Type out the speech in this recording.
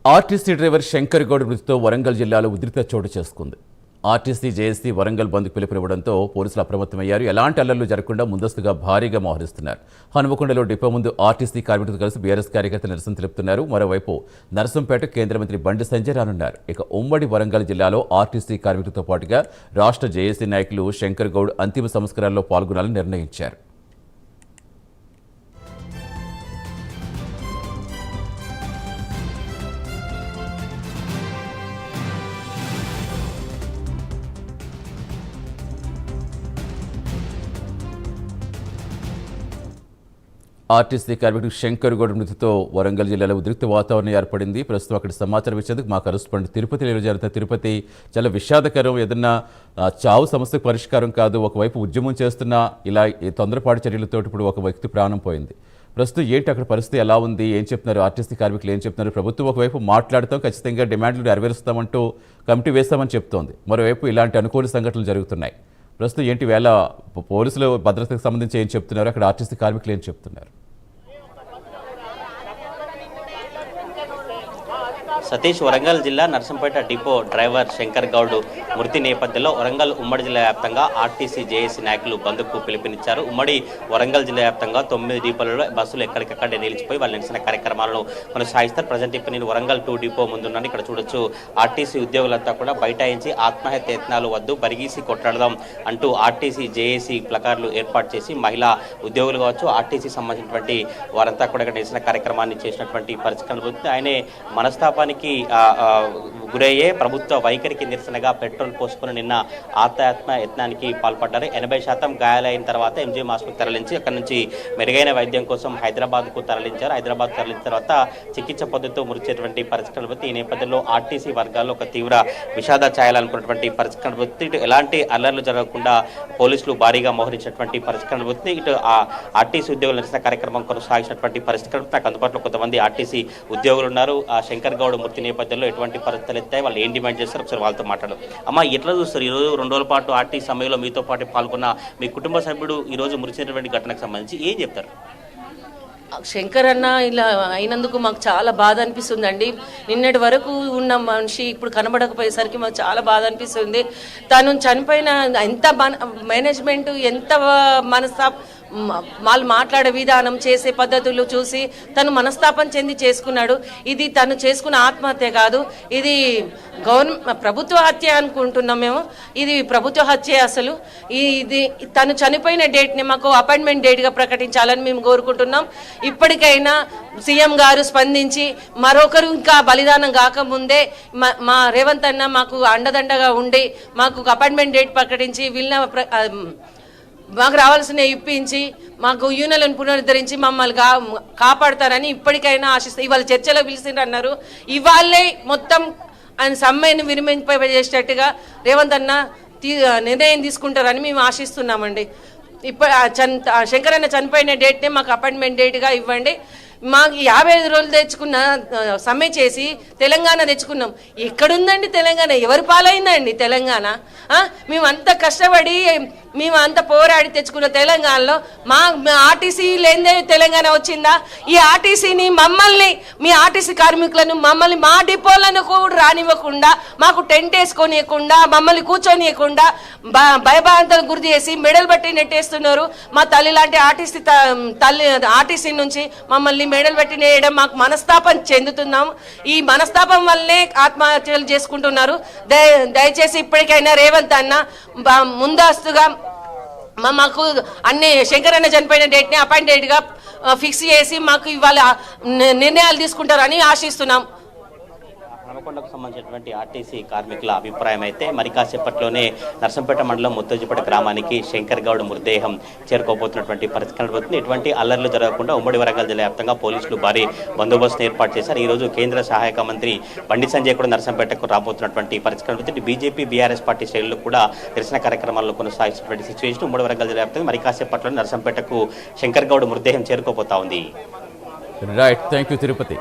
RTC driver Shankar Goud మృతితో Warangal జిల్లాలో ఉద్రిక్తత చోటు చేసుకుంది. ఆర్టీసీ జేఏసీ వరంగల్ బంద్కు పిలుపునివ్వడంతో పోలీసులు అప్రమత్తమయ్యారు. ఎలాంటి అల్లర్లు జరగకుండా ముందస్తుగా భారీగా మోహరిస్తున్నారు. హనుమకొండలో డిపో ముందు ఆర్టీసీ కార్మికులతో కలిసి బీఆర్ఎస్ కార్యకర్తలు నిరసన తెలుపుతున్నారు. మరోవైపు నర్సంపేట కేంద్ర మంత్రి బండి సంజయ్ రానున్నారు. ఇక ఉమ్మడి వరంగల్ జిల్లాలో ఆర్టీసీ కార్మికులతో పాటుగా రాష్ట్ర జేఏసీ నాయకులు శంకర్ గౌడ్ అంతిమ సంస్కారాల్లో పాల్గొనాలని నిర్ణయించారు. ఆర్టీసీ కార్మికుడు శంకర్ గౌడ్ మృతితో వరంగల్ జిల్లాలో ఉద్రిక్త వాతావరణం ఏర్పడింది. ప్రస్తుతం అక్కడ సమాచారం ఇచ్చేందుకు మా కరెస్పాండెంట్ తిరుపతిలో జరుగుతున్న తిరుపతి చాలా విషాదకరం. ఏదన్నా చావు సమస్యకు పరిష్కారం కాదు. ఒకవైపు ఉద్యమం చేస్తున్న ఇలా తొందరపాటు చర్యలతో ఇప్పుడు ఒక వ్యక్తి ప్రాణం పోయింది. ప్రస్తుతం ఏంటి అక్కడ పరిస్థితి ఎలా ఉంది, ఏం చెప్తున్నారు ఆర్టీసీ కార్మికులు, ఏం చెప్తున్నారు? ప్రభుత్వం ఒకవైపు మాట్లాడుతాం, ఖచ్చితంగా డిమాండ్లు నెరవేరుస్తామంటూ కమిటీ వేస్తామని చెప్తోంది. మరోవైపు ఇలాంటి అనుకూల సంఘటనలు జరుగుతున్నాయి. ప్రస్తుతం ఏంటి వేళ పోలీసులు భద్రతకు సంబంధించి ఏం చెప్తున్నారు, అక్కడ ఆర్టీసీ కార్మికులు ఏం చెప్తున్నారు? సతీష్, వరంగల్ జిల్లా నర్సంపేట డిపో డ్రైవర్ శంకర్ గౌడ్ మృతి నేపథ్యంలో వరంగల్ ఉమ్మడి జిల్లా వ్యాప్తంగా ఆర్టీసీ జేఏసీ నాయకులు బంద్కు పిలుపునిచ్చారు. ఉమ్మడి వరంగల్ జిల్లా వ్యాప్తంగా 9 డిపోలలో బస్సులు ఎక్కడికక్కడే నిలిచిపోయి వాళ్ళు నిరసన కార్యక్రమాలను కొనసాగిస్తారు. ప్రజెంట్ ఇప్పుడు నేను వరంగల్ 2 డిపో ముందున్నాను. ఇక్కడ చూడొచ్చు, ఆర్టీసీ ఉద్యోగులంతా కూడా బైఠాయించి ఆత్మహత్య యత్నాలు వద్దు, బరిగీసి కొట్లాడదాం అంటూ ఆర్టీసీ జేఏసీ ప్లకార్డులు ఏర్పాటు చేసి మహిళా ఉద్యోగులు కావచ్చు, ఆర్టీసీ సంబంధించినటువంటి వారంతా కూడా ఇక్కడ నిరసన కార్యక్రమాన్ని చేసినటువంటి పరిస్థితి. ఆయనే మనస్తాపానికి గురయ్యే ప్రభుత్వ వైఖరికి నిరసనగా పెట్రోల్ పోసుకుని నిన్న ఆత్మ యత్నానికి పాల్పడ్డారు. 80% గాయాలైన తర్వాత ఎంజీఎం హాస్పిటల్ తరలించి అక్కడి నుంచి మెరుగైన వైద్యం కోసం హైదరాబాద్కు తరలించారు. హైదరాబాద్ తరలించిన తర్వాత చికిత్స పొందుతూ మృతించేటువంటి పరిస్థితులు. ఈ నేపథ్యంలో ఆర్టీసీ వర్గాల్లో ఒక తీవ్ర విషాద ఛాయలనుకున్నటువంటి పరిస్థితులు. ఇటు ఎలాంటి అల్లర్లు జరగకుండా పోలీసులు భారీగా మోహరించినటువంటి పరిస్థితులు. ఇటు ఆర్టీసీ ఉద్యోగుల నిరసన కార్యక్రమం కొనసాగించినటువంటి పరిస్థితులు. నాకు అందుబాటులో కొంతమంది ఆర్టీసీ ఉద్యోగులు ఉన్నారు. శంకర్ గౌడ్ మృతి నేపథ్యంలో ఎటువంటి పరిస్థితులు ఎత్తాయి, వాళ్ళు ఏం డిమాండ్ చేస్తారు, ఒకసారి వాళ్ళతో మాట్లాడడం. అమ్మ, ఎట్లా చూస్తారు ఈరోజు 2 రోజుల పాటు ఆర్టీసీ సమ్మెలో మీతో పాటు పాల్గొన్న మీ కుటుంబ సభ్యుడు ఈరోజు మృతినటువంటి ఘటనకు సంబంధించి ఏం చెప్తారు? శంకర్ అన్న ఇలా అయినందుకు మాకు చాలా బాధ అనిపిస్తుందండి. నిన్నటి వరకు ఉన్న మనిషి ఇప్పుడు కనబడకపోయేసరికి మాకు చాలా బాధ అనిపిస్తుంది. తను చనిపోయిన ఎంత మేనేజ్మెంట్ ఎంత వాళ్ళు మాట్లాడే విధానం, చేసే పద్ధతులు చూసి తను మనస్తాపం చెంది చేసుకున్నాడు. ఇది తను చేసుకున్న ఆత్మహత్య కాదు, ఇది ప్రభుత్వ హత్య అనుకుంటున్నాం మేము. ఇది ప్రభుత్వ హత్య. అసలు ఇది తను చనిపోయిన డేట్ని మాకు అపాయింట్మెంట్ డేట్గా ప్రకటించాలని మేము కోరుకుంటున్నాం. ఇప్పటికైనా సీఎం గారు స్పందించి మరొకరు ఇంకా బలిదానం కాకముందే మా రేవంత్ అన్న మాకు అండదండగా ఉండి మాకు అపాయింట్మెంట్ డేట్ ప్రకటించి మాకు రావాల్సిన ఇప్పించి మాకు యూనియన్లను పునరుద్ధరించి మమ్మల్ని కాపాడతారని ఇప్పటికైనా ఆశిస్తాం. ఇవాళ చర్చలో పిలిచిండ్రు అన్నారు. ఇవాళే మొత్తం ఆయన సమ్మెను విరమింపజేసేటట్టుగా రేవంత్ అన్న నిర్ణయం తీసుకుంటారని మేము ఆశిస్తున్నామండి. శంకరన్న చనిపోయిన డేట్నే మాకు అపాయింట్మెంట్ డేట్గా ఇవ్వండి. మాకు 55 రోజులు తెచ్చుకున్న సమ్మె చేసి తెలంగాణ తెచ్చుకున్నాం. ఎక్కడుందండి తెలంగాణ? ఎవరి పాలైందండి తెలంగాణ? మేమంతా కష్టపడి మేము అంత పోరాడి తెచ్చుకున్న తెలంగాణలో మా ఆర్టీసీ లేదే తెలంగాణ వచ్చిందా? ఈ ఆర్టీసీని మీ ఆర్టీసీ కార్మికులను మమ్మల్ని మా డిపోలను కూడా రానివ్వకుండా, మాకు టెంట్ వేసుకోనియకుండా, మమ్మల్ని కూర్చొనియకుండా భయభ్రాంతలు గురి చేసి మెడలు బట్టి నెట్టేస్తున్నారు. మా తల్లి లాంటి ఆర్టీసీ నుంచి మమ్మల్ని మెడలు పెట్టి నేయడం మాకు మనస్తాపం చెందుతున్నాం. ఈ మనస్తాపం వల్లనే ఆత్మహత్యలు చేసుకుంటున్నారు. దయచేసి ఇప్పటికైనా రేవంత్ అన్న ముందస్తుగా మాకు అన్ని శంకరన్న చనిపోయిన డేట్ని అపాయింట్ డేట్గా ఫిక్స్ చేసి మాకు ఇవాళ నిర్ణయాలు తీసుకుంటారని ఆశిస్తున్నాం. హనుమకొండకు సంబంధించినటువంటి ఆర్టీసీ కార్మికుల అభిప్రాయం అయితే మరి కాసేపట్లోనే నర్సంపేట మండలం ముత్తోజిపేట గ్రామానికి శంకర్ గౌడ్ మృతదేహం చేరుకోబోతున్నటువంటి పరిస్థితి కనబడుతుంది. ఎటువంటి అల్లర్లు జరగకుండా ఉమ్మడి వరంగల్ జిల్లా వ్యాప్తంగా పోలీసులు భారీ బందోబస్తును ఏర్పాటు చేశారు. ఈ రోజు కేంద్ర సహాయక మంత్రి బండి సంజయ్ కూడా నర్సంపేటకు రాబోతున్నటువంటి పరిస్థితి కనబడుతుంది. బీజేపీ బీఆర్ఎస్ పార్టీ శ్రేణులు కూడా నిరసన కార్యక్రమాల్లో కొనసాగిస్తున్నటువంటి సిచ్యువేషన్ ఉమ్మడి వరంగల్ జిల్లా వ్యాప్తంగా మరి కాసేపట్లోనే నర్సంపేటకు శంకర్ గౌడ్ మృతదేహం చేరుకోబోతా ఉంది. Right, thank you Tirupati.